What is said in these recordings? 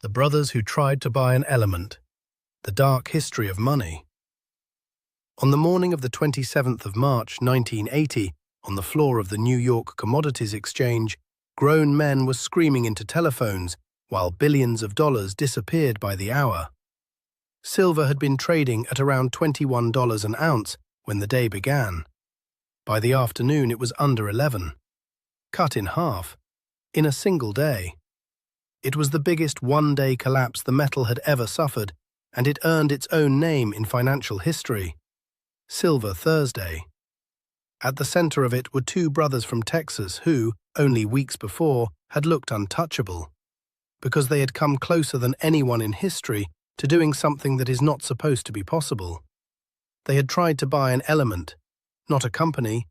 The brothers who tried to buy an element. The dark history of money. On the morning of the 27th of March 1980, on the floor of the New York Commodities Exchange, grown men were screaming into telephones while billions of dollars disappeared by the hour. Silver had been trading at around $21 an ounce when the day began. By the afternoon it was under 11. Cut in half. In a single day. It was the biggest one-day collapse the metal had ever suffered, and it earned its own name in financial history. Silver Thursday. At the center of it were two brothers from Texas who, only weeks before, had looked untouchable, because they had come closer than anyone in history to doing something that is not supposed to be possible. They had tried to buy an element, not a company,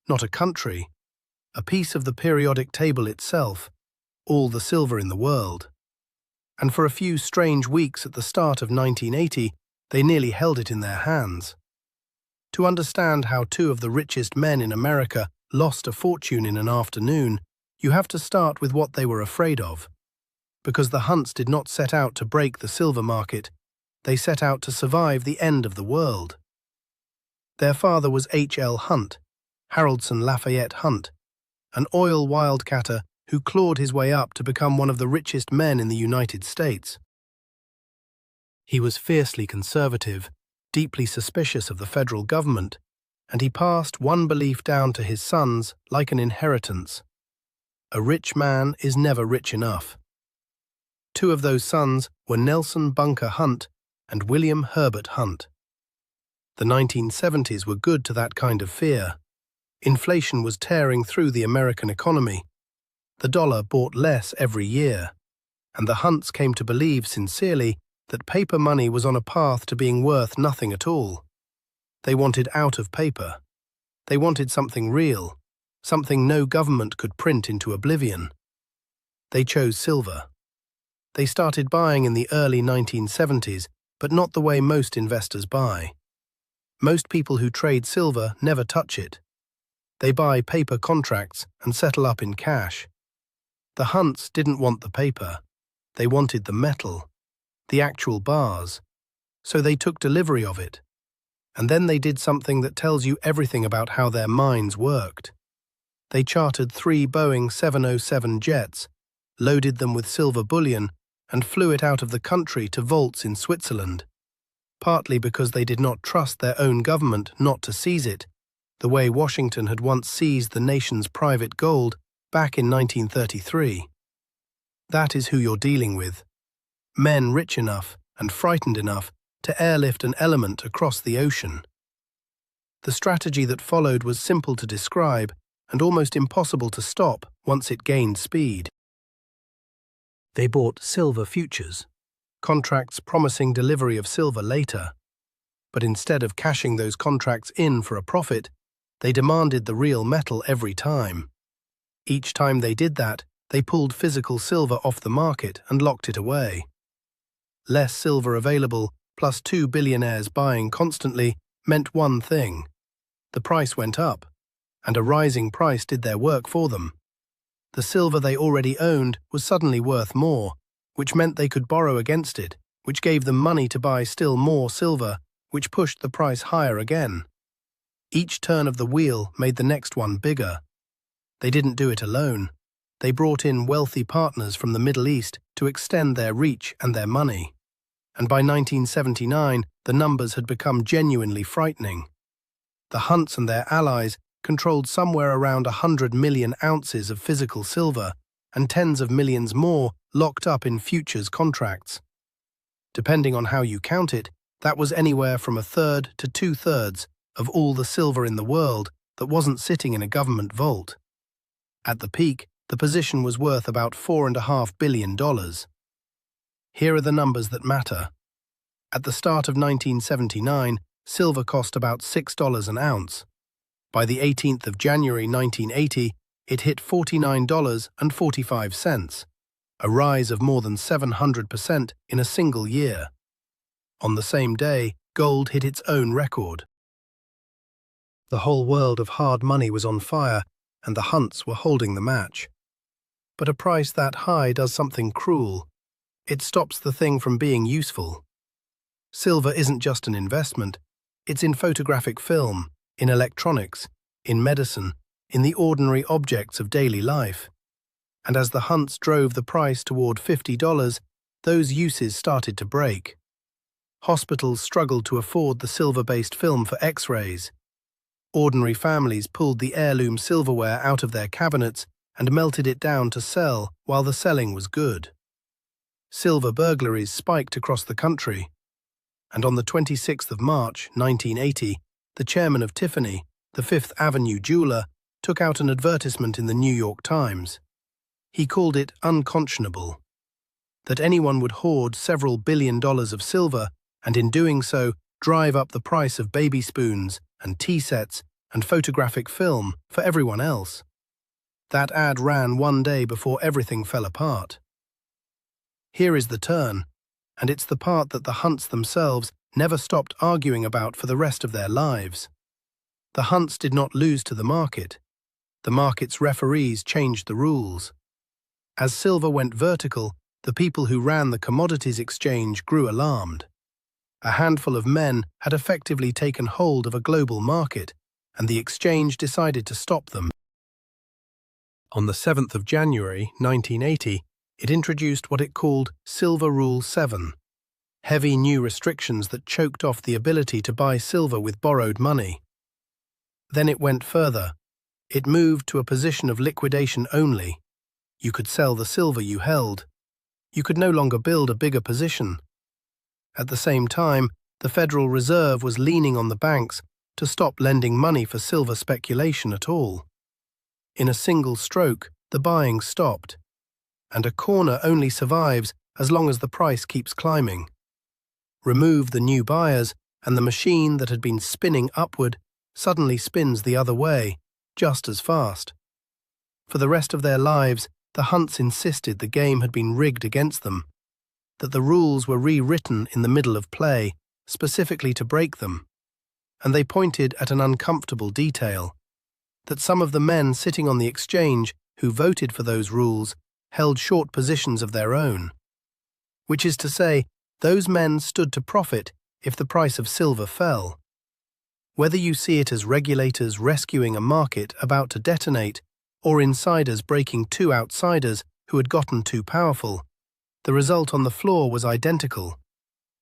not a country, a piece of the periodic table itself, all the silver in the world. And for a few strange weeks at the start of 1980, they nearly held it in their hands. To understand how two of the richest men in America lost a fortune in an afternoon, you have to start with what they were afraid of. Because the Hunts did not set out to break the silver market, they set out to survive the end of the world. Their father was H.L. Hunt, Haroldson Lafayette Hunt, an oil wildcatter who clawed his way up to become one of the richest men in the United States. He was fiercely conservative, deeply suspicious of the federal government, and he passed one belief down to his sons like an inheritance. A rich man is never rich enough. Two of those sons were Nelson Bunker Hunt and William Herbert Hunt. The 1970s were good to that kind of fear. Inflation was tearing through the American economy. The dollar bought less every year, and the Hunts came to believe sincerely that paper money was on a path to being worth nothing at all. They wanted out of paper. They wanted something real, something no government could print into oblivion. They chose silver. They started buying in the early 1970s, but not the way most investors buy. Most people who trade silver never touch it. They buy paper contracts and settle up in cash. The Hunts didn't want the paper. They wanted the metal, the actual bars. So they took delivery of it. And then they did something that tells you everything about how their minds worked. They chartered 3 Boeing 707 jets, loaded them with silver bullion, and flew it out of the country to vaults in Switzerland. Partly because they did not trust their own government not to seize it, the way Washington had once seized the nation's private gold back in 1933. That is who you're dealing with. Men rich enough and frightened enough to airlift an element across the ocean. The strategy that followed was simple to describe and almost impossible to stop once it gained speed. They bought silver futures, contracts promising delivery of silver later. But instead of cashing those contracts in for a profit, they demanded the real metal every time. Each time they did that, they pulled physical silver off the market and locked it away. Less silver available, plus 2 billionaires buying constantly, meant one thing. The price went up, and a rising price did their work for them. The silver they already owned was suddenly worth more, which meant they could borrow against it, which gave them money to buy still more silver, which pushed the price higher again. Each turn of the wheel made the next one bigger. They didn't do it alone. They brought in wealthy partners from the Middle East to extend their reach and their money. And by 1979, the numbers had become genuinely frightening. The Hunts and their allies controlled somewhere around 100 million ounces of physical silver and tens of millions more locked up in futures contracts. Depending on how you count it, that was anywhere from 1/3 to 2/3 of all the silver in the world that wasn't sitting in a government vault. At the peak, the position was worth about $4.5 billion. Here are the numbers that matter. At the start of 1979, silver cost about $6 an ounce. By the 18th of January 1980, it hit $49.45, a rise of more than 700% in a single year. On the same day, gold hit its own record. The whole world of hard money was on fire, and the Hunts were holding the match. But a price that high does something cruel. It stops the thing from being useful. Silver isn't just an investment, it's in photographic film, in electronics, in medicine, in the ordinary objects of daily life. And as the hunts drove the price toward $50, those uses started to break. Hospitals struggled to afford the silver-based film for X-rays. Ordinary families pulled the heirloom silverware out of their cabinets and melted it down to sell while the selling was good. Silver burglaries spiked across the country. And on the 26th of March, 1980, the chairman of Tiffany, the Fifth Avenue jeweler, took out an advertisement in the New York Times. He called it unconscionable, that anyone would hoard several $1 billion of silver and in doing so drive up the price of baby spoons and tea sets and photographic film for everyone else. That ad ran one day before everything fell apart. Here is the turn, and it's the part that the hunts themselves never stopped arguing about for the rest of their lives. The hunts did not lose to the market. The market's referees changed the rules. As silver went vertical, the people who ran the commodities exchange grew alarmed. A handful of men had effectively taken hold of a global market, and the exchange decided to stop them. On the 7th of January, 1980, it introduced what it called Silver Rule 7, heavy new restrictions that choked off the ability to buy silver with borrowed money. Then it went further. It moved to a position of liquidation only. You could sell the silver you held. You could no longer build a bigger position. At the same time, the Federal Reserve was leaning on the banks to stop lending money for silver speculation at all. In a single stroke, the buying stopped, and a corner only survives as long as the price keeps climbing. Remove the new buyers, and the machine that had been spinning upward suddenly spins the other way, just as fast. For the rest of their lives, the hunts insisted the game had been rigged against them, that the rules were rewritten in the middle of play, specifically to break them. And they pointed at an uncomfortable detail, that some of the men sitting on the exchange who voted for those rules held short positions of their own. Which is to say, those men stood to profit if the price of silver fell. Whether you see it as regulators rescuing a market about to detonate, or insiders breaking two outsiders who had gotten too powerful, the result on the floor was identical.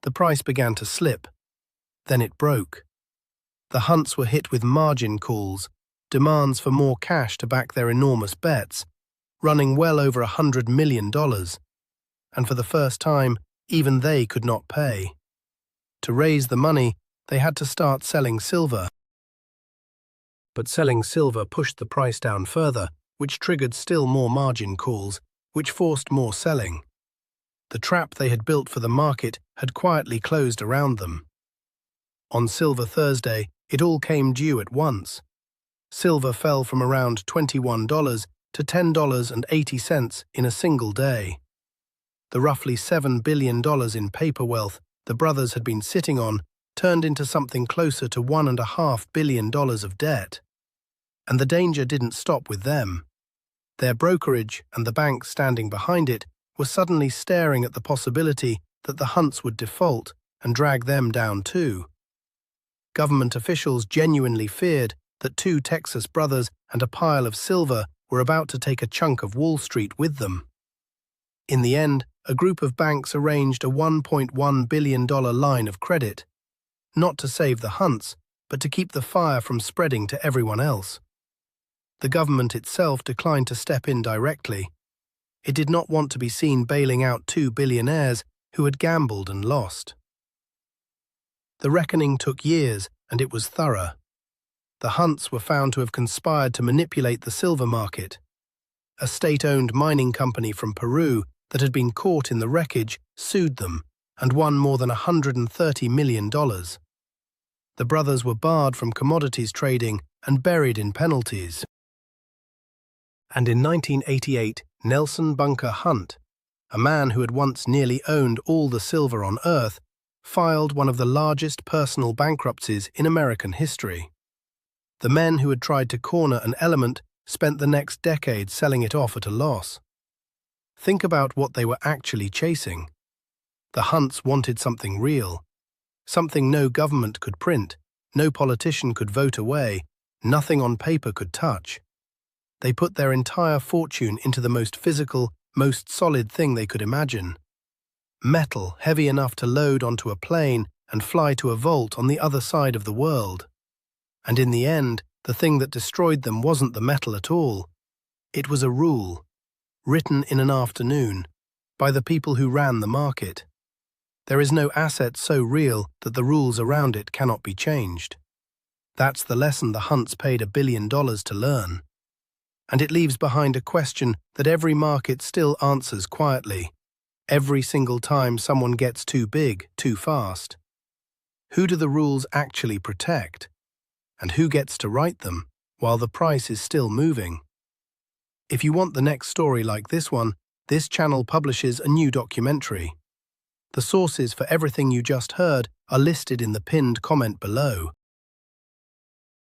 The price began to slip. Then it broke. The hunts were hit with margin calls, demands for more cash to back their enormous bets, running well over $100 million. And for the first time, even they could not pay. To raise the money, they had to start selling silver. But selling silver pushed the price down further, which triggered still more margin calls, which forced more selling. The trap they had built for the market had quietly closed around them. On Silver Thursday, it all came due at once. Silver fell from around $21 to $10.80 in a single day. The roughly $7 billion in paper wealth the brothers had been sitting on turned into something closer to $1.5 billion of debt. And the danger didn't stop with them. Their brokerage and the bank standing behind it were suddenly staring at the possibility that the hunts would default and drag them down too. Government officials genuinely feared that two Texas brothers and a pile of silver were about to take a chunk of Wall Street with them. In the end, a group of banks arranged a $1.1 billion line of credit, not to save the hunts, but to keep the fire from spreading to everyone else. The government itself declined to step in directly. It did not want to be seen bailing out two billionaires who had gambled and lost. The reckoning took years, and it was thorough. The hunts were found to have conspired to manipulate the silver market. A state-owned mining company from Peru that had been caught in the wreckage sued them and won more than $130 million. The brothers were barred from commodities trading and buried in penalties. And in 1988, Nelson Bunker Hunt, a man who had once nearly owned all the silver on Earth, filed one of the largest personal bankruptcies in American history. The men who had tried to corner an element spent the next decade selling it off at a loss. Think about what they were actually chasing. The Hunts wanted something real, something no government could print, no politician could vote away, nothing on paper could touch. They put their entire fortune into the most physical, most solid thing they could imagine. Metal heavy enough to load onto a plane and fly to a vault on the other side of the world. And in the end, the thing that destroyed them wasn't the metal at all. It was a rule, written in an afternoon, by the people who ran the market. There is no asset so real that the rules around it cannot be changed. That's the lesson the Hunts paid $1 billion to learn. And it leaves behind a question that every market still answers quietly, every single time someone gets too big, too fast. Who do the rules actually protect? And who gets to write them while the price is still moving? If you want the next story like this one, this channel publishes a new documentary. The sources for everything you just heard are listed in the pinned comment below.